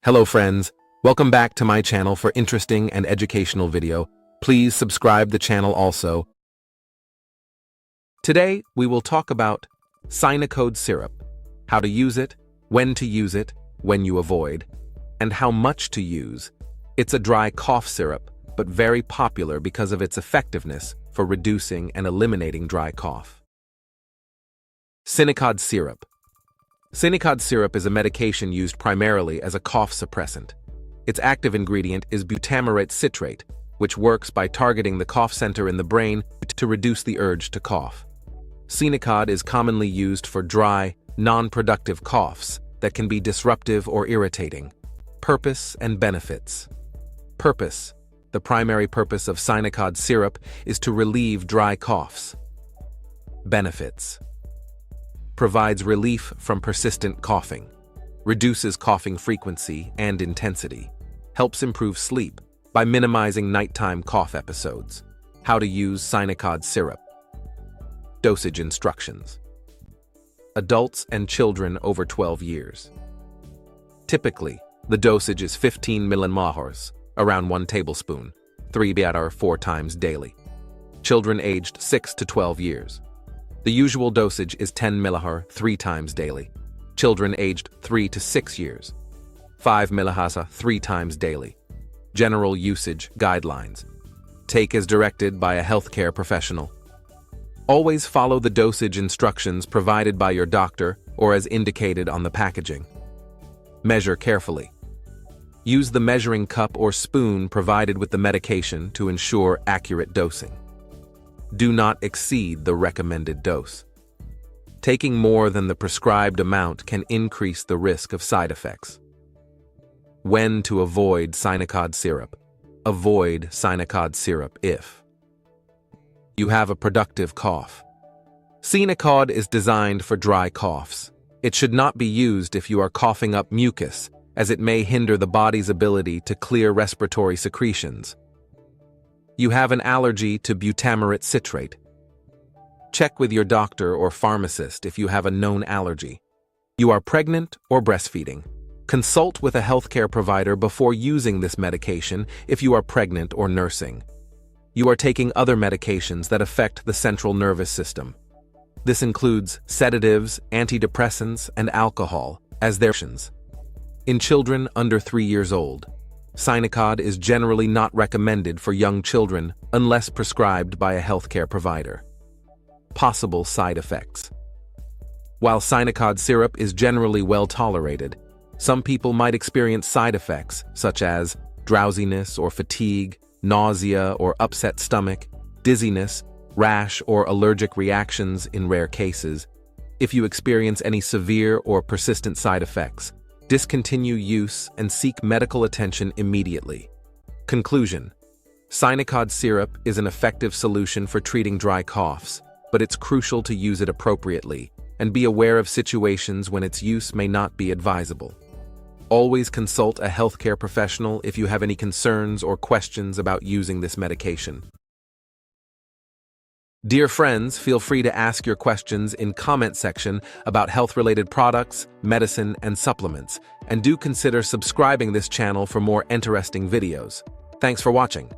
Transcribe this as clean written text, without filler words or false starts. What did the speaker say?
Hello friends, welcome back to my channel for interesting and educational video. Please subscribe the channel also. Today we will talk about Sinecod syrup, how to use it, when you avoid, and how much to use. It's a dry cough syrup, but very popular because of its effectiveness for reducing and eliminating dry cough. Sinecod syrup. Sinecod syrup is a medication used primarily as a cough suppressant. Its active ingredient is Butamirate Citrate, which works by targeting the cough center in the brain to reduce the urge to cough. Sinecod is commonly used for dry, non-productive coughs that can be disruptive or irritating. Purpose and benefits. Purpose. The primary purpose of Sinecod syrup is to relieve dry coughs. Benefits. Provides relief from persistent coughing, reduces coughing frequency and intensity, helps improve sleep by minimizing nighttime cough episodes. How to use Sinecod syrup. Dosage instructions. Adults and children over 12 years. Typically, the dosage is 15 millimolars, around 1 tablespoon, 3 or 4 times daily. Children aged 6 to 12 years. The usual dosage is 10 milliliters 3 times daily. Children aged 3 to 6 years. 5 milliliters 3 times daily. General usage guidelines. Take as directed by a healthcare professional. Always follow the dosage instructions provided by your doctor or as indicated on the packaging. Measure carefully. Use the measuring cup or spoon provided with the medication to ensure accurate dosing. Do not exceed the recommended dose. Taking more than the prescribed amount can increase the risk of side effects. When to avoid Sinecod syrup. Avoid Sinecod syrup if you have a productive cough. Sinecod is designed for dry coughs. It should not be used if you are coughing up mucus, as it may hinder the body's ability to clear respiratory secretions. You have an allergy to butamirate citrate. Check with your doctor or pharmacist if you have a known allergy. You are pregnant or breastfeeding. Consult with a healthcare provider before using this medication if you are pregnant or nursing. You are taking other medications that affect the central nervous system. This includes sedatives, antidepressants, and alcohol as their options. In children under 3 years old, Sinecod is generally not recommended for young children unless prescribed by a healthcare provider. Possible side effects. While Sinecod syrup is generally well tolerated, some people might experience side effects such as drowsiness or fatigue, nausea or upset stomach, dizziness, rash or allergic reactions in rare cases. If you experience any severe or persistent side effects, discontinue use and seek medical attention immediately. Conclusion. Sinecod syrup is an effective solution for treating dry coughs, but it's crucial to use it appropriately and be aware of situations when its use may not be advisable. Always consult a healthcare professional if you have any concerns or questions about using this medication. Dear friends, feel free to ask your questions in comment section about health-related products, medicine, and supplements, and do consider subscribing this channel for more interesting videos. Thanks for watching.